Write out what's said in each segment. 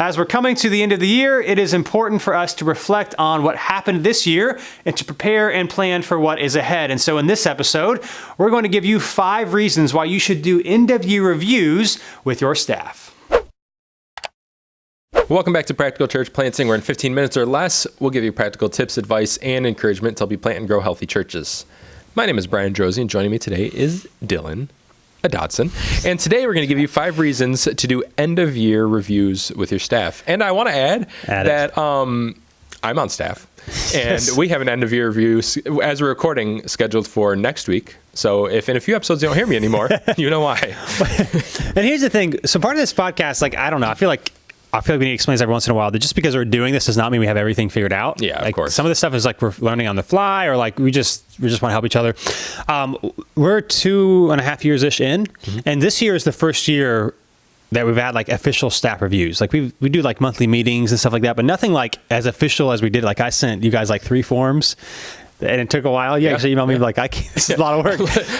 As we're coming to the end of the year, it is important for us to reflect on what happened this year and to prepare and plan for what is ahead. And so in this episode, we're going to give you 5 reasons why you should do end-of-year reviews with your staff. Welcome back to Practical Church Planting, where in 15 minutes or less, we'll give you practical tips, advice, and encouragement to help you plant and grow healthy churches. My name is Brian Drosy, and joining me today is Dylan Dodson. And today we're going to give you 5 reasons to do end-of-year reviews with your staff. And I want to add that I'm on staff, and we have an end-of-year review as we're recording scheduled for next week. So if in a few episodes you don't hear me anymore, you know why. And here's the thing. So part of this podcast, I don't know, I feel like we need to explain this every once in a while, that just because we're doing this does not mean we have everything figured out. Yeah, of course. Some of the stuff is we're learning on the fly, or we just want to help each other. We're 2.5 years-ish in, and this year is the first year that we've had official staff reviews. We do monthly meetings and stuff like that, but nothing as official as we did. I sent you guys 3 forms. And it took a while. You actually emailed me this is a lot of work.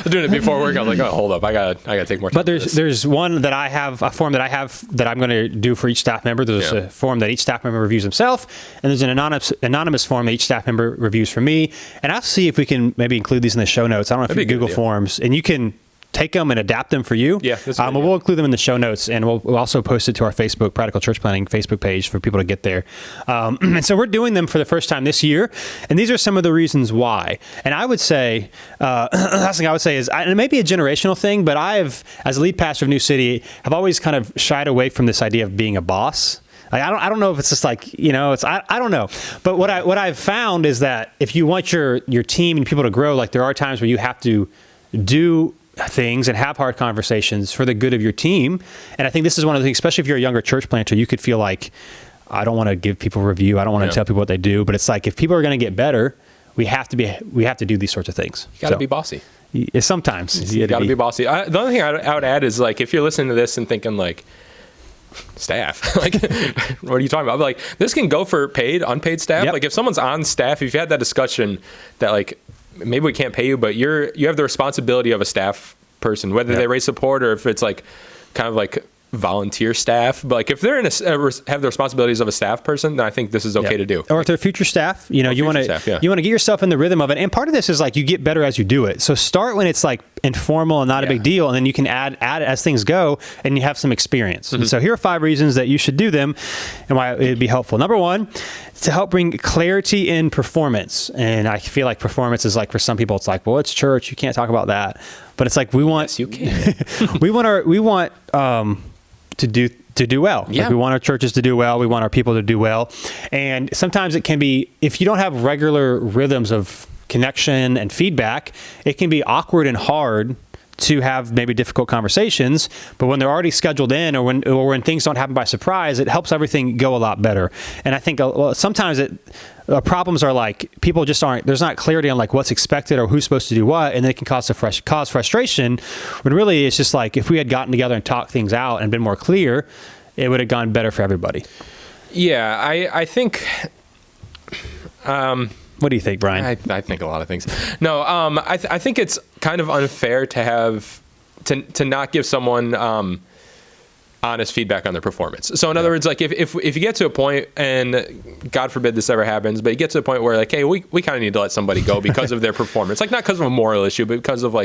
Doing it before work, I was oh, hold up, I gotta take more time. But there's one that I have, a form that I have that I'm going to do for each staff member. There's a form that each staff member reviews himself, and there's an anonymous form that each staff member reviews for me. And I'll see if we can maybe include these in the show notes. I don't know if you Google Forms, and you can take them and adapt them for you. Yeah, that's good. We'll include them in the show notes, and we'll also post it to our Facebook, Practical Church Planting Facebook page, for people to get there. And so we're doing them for the first time this year, and these are some of the reasons why. And I would say, last thing I would say is, and it may be a generational thing, but I have, as a lead pastor of New City, have always kind of shied away from this idea of being a boss. I don't know if it's just I don't know. But what I've found is that if you want your team and people to grow, there are times where you have to do things and have hard conversations for the good of your team. And I think this is one of the things, especially if you're a younger church planter, you could feel I don't want to give people a review. I don't want to tell people what they do. But it's if people are going to get better, we have to do these sorts of things. You got to be bossy. Sometimes. You got to be bossy. The only thing I would add is if you're listening to this and thinking staff, what are you talking about? This can go for paid, unpaid staff. Yep. If someone's on staff, if you had that discussion that maybe we can't pay you, but you have the responsibility of a staff person, whether they raise support or if it's volunteer staff. But if they're have the responsibilities of a staff person, then I think this is okay to do. Or if they're future staff, you want to get yourself in the rhythm of it. And part of this is you get better as you do it. So start when it's informal and not a big deal, and then you can add as things go, and you have some experience. And so here are 5 reasons that you should do them and why it'd be helpful. Number 1, to help bring clarity in performance. And I feel performance is for some people, it's well, it's church, you can't talk about that. But it's we want, yes, you can. we want to do well. Yeah. We want our churches to do well. We want our people to do well. And sometimes it can be, if you don't have regular rhythms of connection and feedback, it can be awkward and hard to have maybe difficult conversations. But when they're already scheduled in, or when things don't happen by surprise, it helps everything go a lot better. And I think sometimes problems are people just there's not clarity on what's expected or who's supposed to do what, and it can cause frustration, when really it's just if we had gotten together and talked things out and been more clear, it would have gone better for everybody. Yeah, I think... what do you think, Brian? I think a lot of things. No, I think it's kind of unfair to not give someone honest feedback on their performance. So in other words, if you get to a point, and God forbid this ever happens, but you get to a point where hey, we kind of need to let somebody go because of their performance, not because of a moral issue, but because of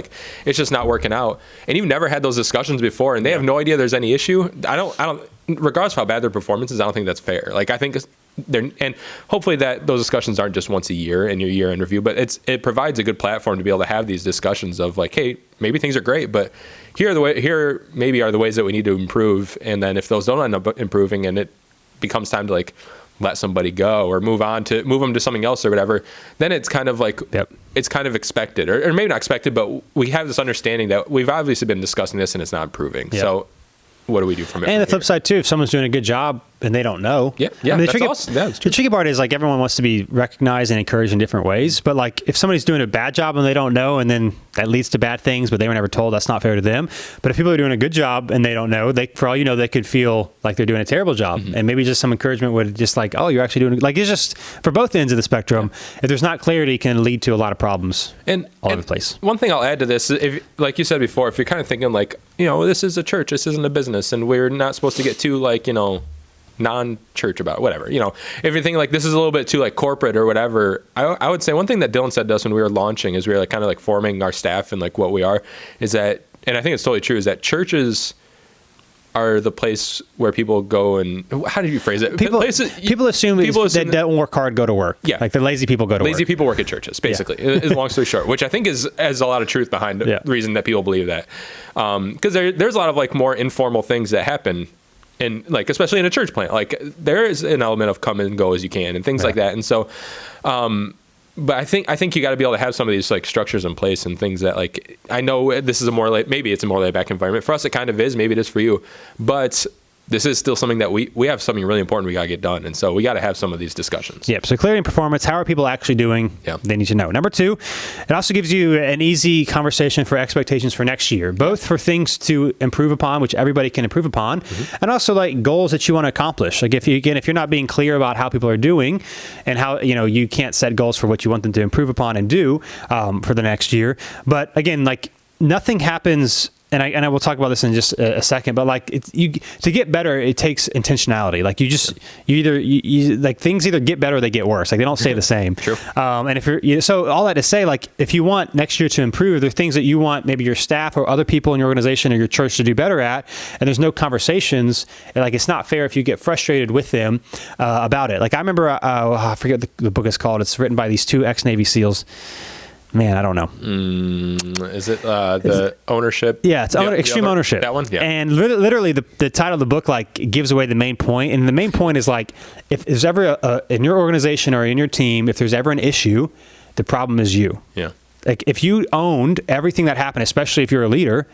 it's just not working out, and you've never had those discussions before, and they have no idea there's any issue. I don't regardless of how bad their performance is, I don't think that's fair. I think and hopefully that those discussions aren't just once a year in your year-end review, but it provides a good platform to be able to have these discussions of hey, maybe things are great, but here maybe are the ways that we need to improve. And then if those don't end up improving, and it becomes time to let somebody go or move them to something else or whatever, then it's kind of it's kind of expected, or maybe not expected, but we have this understanding that we've obviously been discussing this and it's not improving. Yep. So what do we do from it? And the flip side too, if someone's doing a good job and they don't know. Yeah. The tricky part is everyone wants to be recognized and encouraged in different ways. But if somebody's doing a bad job and they don't know, and then that leads to bad things, but they were never told, that's not fair to them. But if people are doing a good job and they don't know, for all you know, they could feel like they're doing a terrible job. Mm-hmm. And maybe just some encouragement would just oh, you're actually doing it's just for both ends of the spectrum. Yeah. If there's not clarity, it can lead to a lot of problems all over the place. One thing I'll add to this, if, like you said before, if you're kind of thinking this is a church, this isn't a business, and we're not supposed to get too non-church about it, whatever. If you're thinking like this is a little bit too like corporate or whatever, I would say one thing that Dylan said to us when we were launching is we were like kind of like forming our staff and like what we are is that, and I think it's totally true, is that churches are the place where people go and how did you phrase it? People assume that don't work hard go to work. Yeah. Like the lazy people go to work. Lazy people work at churches, basically, is long story short, which I think has a lot of truth behind the reason that people believe that. Because there's a lot of like more informal things that happen in like, especially in a church plant, like there is an element of come and go as you can and things like that. And so, but I think you got to be able to have some of these like structures in place and things that like, I know this is maybe it's a more laid back environment. For us, it kind of is, maybe it is for you, but this is still something that we have something really important we got to get done. And so we got to have some of these discussions. Yep. So clarity and performance, how are people actually doing? Yeah. They need to know. Number 2, it also gives you an easy conversation for expectations for next year, both for things to improve upon, which everybody can improve upon, and also like goals that you want to accomplish. Like if you're not being clear about how people are doing and how, you can't set goals for what you want them to improve upon and do for the next year. But again, like nothing happens. And I will talk about this in just a second, but like to get better, it takes intentionality. Like like things either get better or they get worse. Like they don't stay the same. True. And if so all that to say, like if you want next year to improve, there are things that you want maybe your staff or other people in your organization or your church to do better at, and there's no conversations. Like it's not fair if you get frustrated with them about it. Like I remember, I forget what the book is called. It's written by these 2 ex-Navy SEALs. Man, I don't know. Is it the ownership? Yeah, it's extreme ownership. That one? Yeah. And literally the title of the book like gives away the main point. And the main point is like, if there's ever in your organization or in your team, if there's ever an issue, the problem is you. Yeah. Like if you owned everything that happened, especially if you're a leader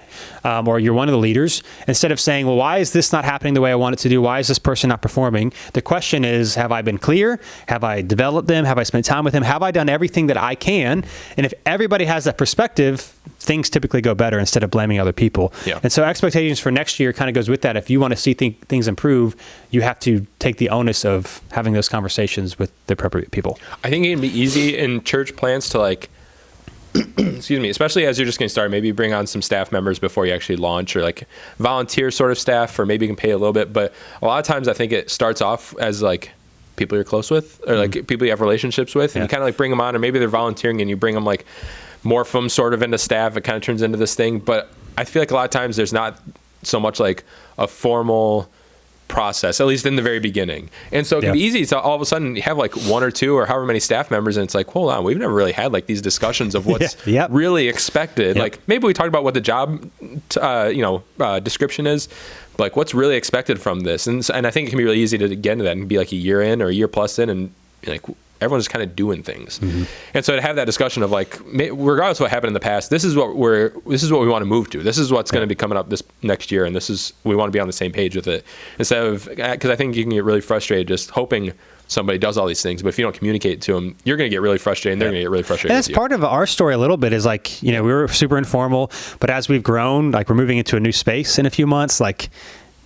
or you're one of the leaders, instead of saying, well, why is this not happening the way I want it to do? Why is this person not performing? The question is, have I been clear? Have I developed them? Have I spent time with them? Have I done everything that I can? And if everybody has that perspective, things typically go better instead of blaming other people. Yeah. And so expectations for next year kind of goes with that. If you want to see things improve, you have to take the onus of having those conversations with the appropriate people. I think it can be easy in church plants to like, excuse me, especially as you're just getting started, maybe bring on some staff members before you actually launch, or like volunteer sort of staff, or maybe you can pay a little bit. But a lot of times I think it starts off as like people you're close with, or like people you have relationships with, and you kind of like bring them on, or maybe they're volunteering and you bring them like morph them sort of into staff. It kind of turns into this thing. But I feel like a lot of times there's not so much like a formal process, at least in the very beginning. And so it can be easy to all of a sudden have like 1 or 2 or however many staff members, and it's like, hold on, we've never really had like these discussions of what's really expected. Like maybe we talked about what the job description is, but like what's really expected from this. And I think it can be really easy to get into that and be like a year in or a year plus in, and like everyone's just kind of doing things. And so to have that discussion of like, regardless of what happened in the past, this is what we want to move to. This is what's going to be coming up this next year. And we want to be on the same page with it, instead of, because I think you can get really frustrated just hoping somebody does all these things, but if you don't communicate to them, you're going to get really frustrated, and they're going to get really frustrated. And that's part of our story a little bit, is like, we were super informal, but as we've grown, like we're moving into a new space in a few months, like,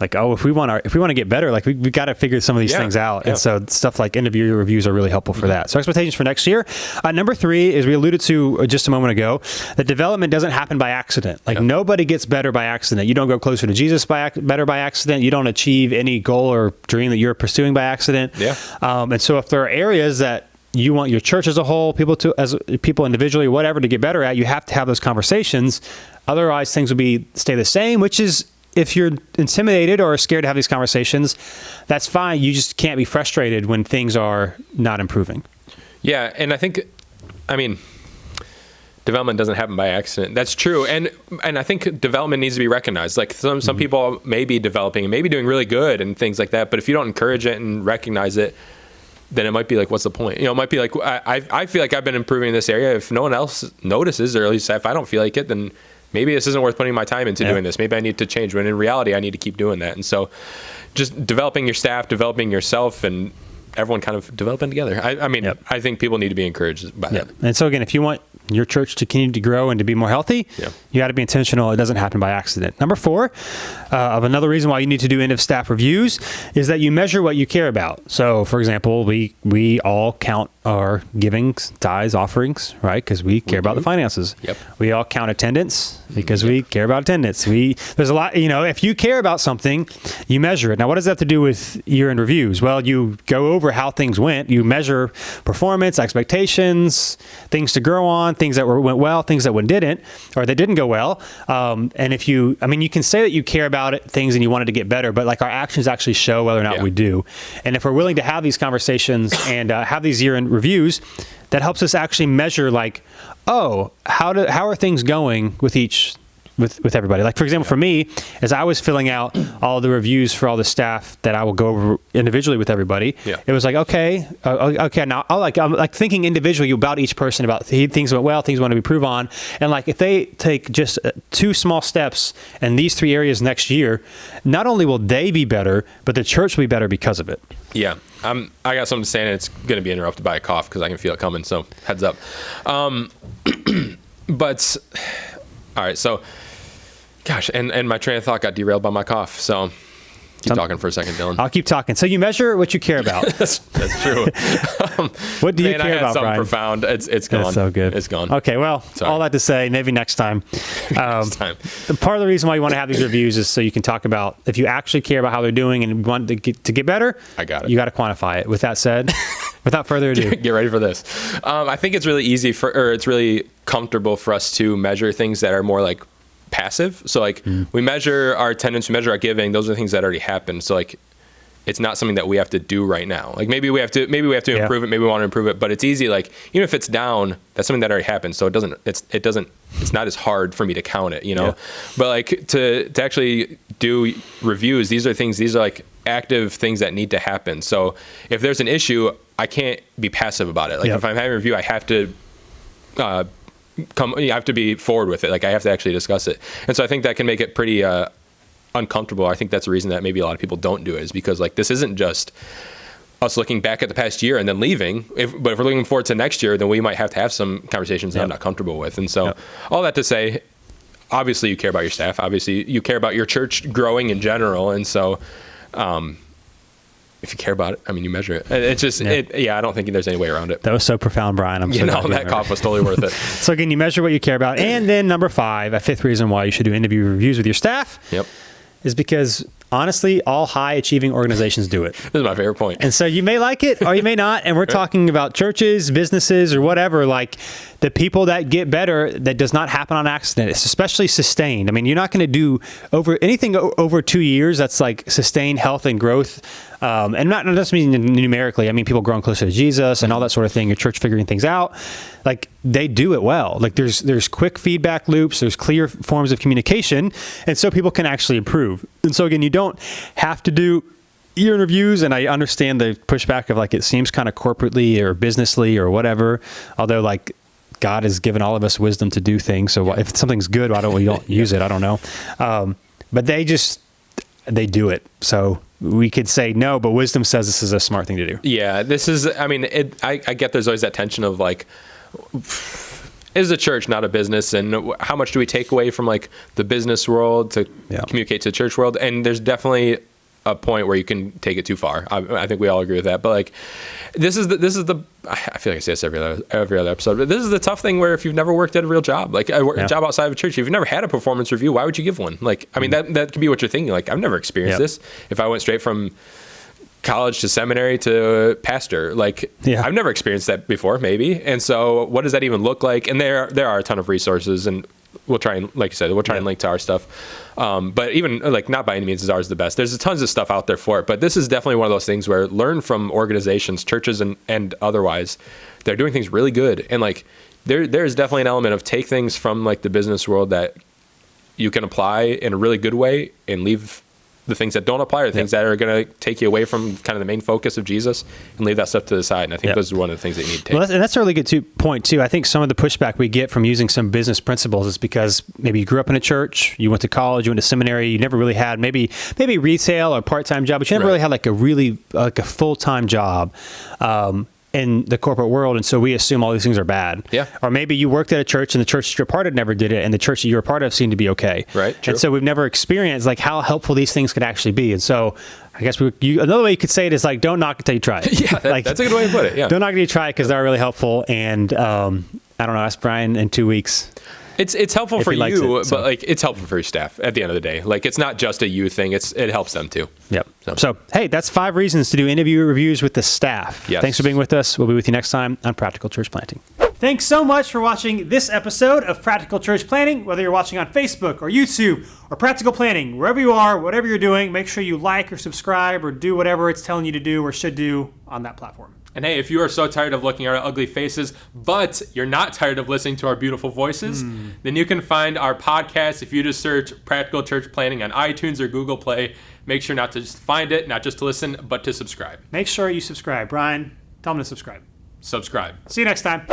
if we want to get better, like we got to figure some of these things out. And so stuff like end of year reviews are really helpful for that. So expectations for next year. Number 3 is, we alluded to just a moment ago, that development doesn't happen by accident. Like nobody gets better by accident. You don't go closer to Jesus better by accident. You don't achieve any goal or dream that you're pursuing by accident. And so if there are areas that you want your church as a whole, people individually, whatever, to get better at, you have to have those conversations. Otherwise, things will stay the same, which is, if you're intimidated or scared to have these conversations, that's fine. You just can't be frustrated when things are not improving. Yeah, and development doesn't happen by accident. That's true. And I think development needs to be recognized. Like some people may be developing and maybe doing really good and things like that, but if you don't encourage it and recognize it, then it might be like, what's the point? It might be like, I feel like I've been improving in this area. If no one else notices, or at least if I don't feel like it, then maybe this isn't worth putting my time into doing this. Maybe I need to change, when in reality, I need to keep doing that. And so just developing your staff, developing yourself, and everyone kind of developing together. I think people need to be encouraged by that. And so again, if you want your church to continue to grow and to be more healthy, you got to be intentional. It doesn't happen by accident. Number 4, of another reason why you need to do end of staff reviews, is that you measure what you care about. So for example, we all count our givings, tithes, offerings, right? Because we care about the finances. Yep. We all count attendance because we care about attendance. There's a lot, if you care about something, you measure it. Now, what does that have to do with year-end reviews? Well, you go over how things went. You measure performance, expectations, things to grow on, things that went well, things that didn't, or that didn't go well. And if you can say that you care about things and you want it to get better, but like our actions actually show whether or not we do. And if we're willing to have these conversations and have these year-end reviews, that helps us actually measure like, how are things going with everybody. Like, for example, for me, as I was filling out all the reviews for all the staff that I will go over individually with everybody, it was like, okay, now I'm like thinking individually about each person, about things went well, things want to improve on. And like, if they take just 2 small steps in these 3 areas next year, not only will they be better, but the church will be better because of it. Yeah. I got something to say, and it's going to be interrupted by a cough because I can feel it coming. So heads up. But all right. So, gosh, and my train of thought got derailed by my cough. So keep talking for a second, Dylan. I'll keep talking. So you measure what you care about. That's true. What do you care about, something Brian? Profound. It's gone. That's so good. It's gone. Okay, well, all that to say, maybe next time. Next time. Part of the reason why you want to have these reviews is so you can talk about if you actually care about how they're doing and want to get better. I got it. You got to quantify it. With that said, without further ado, get ready for this. I think it's really easy it's really comfortable for us to measure things that are more like passive. So like we measure our attendance, we measure our giving. Those are things that already happened. So like it's not something that we have to do right now. Like maybe we have to improve it. Maybe we want to improve it, but it's easy. Like even if it's down, that's something that already happened. So it's not as hard for me to count it, but like to actually do reviews, these are like active things that need to happen. So if there's an issue, I can't be passive about it. Like if I'm having a review, I have to, you have to be forward with it. Like I have to actually discuss it. And so I think that can make it pretty uncomfortable. I think that's the reason that maybe a lot of people don't do it, is because like this isn't just us looking back at the past year and then leaving. But if we're looking forward to next year, then we might have to have some conversations that I'm not comfortable with. And so all that to say, obviously you care about your staff. Obviously you care about your church growing in general. And so if you care about it, you measure it. It's just, I don't think there's any way around it. That was so profound, Brian. That cough was totally worth it. So again, you measure what you care about. And then number 5, a 5th reason why you should do interview reviews with your staff is because honestly, all high achieving organizations do it. This is my favorite point. And so you may like it or you may not. And we're talking about churches, businesses, or whatever, like the people that get better, that does not happen on accident. It's especially sustained. You're not going to do anything over 2 years that's like sustained health and growth. And not just mean numerically. People growing closer to Jesus and all that sort of thing. Your church figuring things out. Like they do it well. Like there's quick feedback loops. There's clear forms of communication. And so people can actually improve. And so again, you don't have to do year reviews. And I understand the pushback of like, it seems kind of corporately or businessly or whatever. Although like God has given all of us wisdom to do things. So if something's good, why don't we use it? I don't know. But they do it. So we could say no, but wisdom says this is a smart thing to do. Yeah, this is, I get there's always that tension of like, is a church not a business? And how much do we take away from like the business world to communicate to the church world? And there's definitely a point where you can take it too far. I think we all agree with that. But like, this is the I feel like I say this every other episode, but this is the tough thing where if you've never worked at a real job, like a job outside of a church, if you've never had a performance review, why would you give one? Like, that could be what you're thinking. Like, I've never experienced this. If I went straight from college to seminary to pastor, like I've never experienced that before, maybe. And so what does that even look like? And there are a ton of resources, and we'll try and, like you said, we'll try and link to our stuff. But even like, not by any means is ours the best. There's tons of stuff out there for it, but this is definitely one of those things where learn from organizations, churches and otherwise. They're doing things really good. And like, there's definitely an element of take things from like the business world that you can apply in a really good way and leave the things that don't apply, or the things that are going to take you away from kind of the main focus of Jesus, and leave that stuff to the side. And I think those are one of the things that you need to take. Well, that's a really good point too. I think some of the pushback we get from using some business principles is because maybe you grew up in a church, you went to college, you went to seminary, you never really had maybe retail or part-time job, but you never really had like a full-time job. in the corporate world, and so we assume all these things are bad. Yeah. Or maybe you worked at a church and the church you're a part of never did it, and the church that you're a part of seemed to be okay. Right, true. And so we've never experienced like how helpful these things could actually be. And so I guess another way you could say it is like, don't knock it till you try it. Yeah, that's a good way to put it. Yeah. Don't knock it till you try it, because they're really helpful. And I don't know, ask Brian in 2 weeks. It's helpful for you, it, so. but like it's helpful for your staff at the end of the day. Like it's not just a you thing; it helps them too. Yep. So hey, that's 5 reasons to do interview reviews with the staff. Yes. Thanks for being with us. We'll be with you next time on Practical Church Planting. Thanks so much for watching this episode of Practical Church Planting. Whether you're watching on Facebook or YouTube or Practical Planting, wherever you are, whatever you're doing, make sure you like or subscribe or do whatever it's telling you to do or should do on that platform. And hey, if you are so tired of looking at our ugly faces, but you're not tired of listening to our beautiful voices, then you can find our podcast if you just search Practical Church Planting on iTunes or Google Play. Make sure not to just find it, not just to listen, but to subscribe. Make sure you subscribe. Brian, tell them to subscribe. Subscribe. See you next time.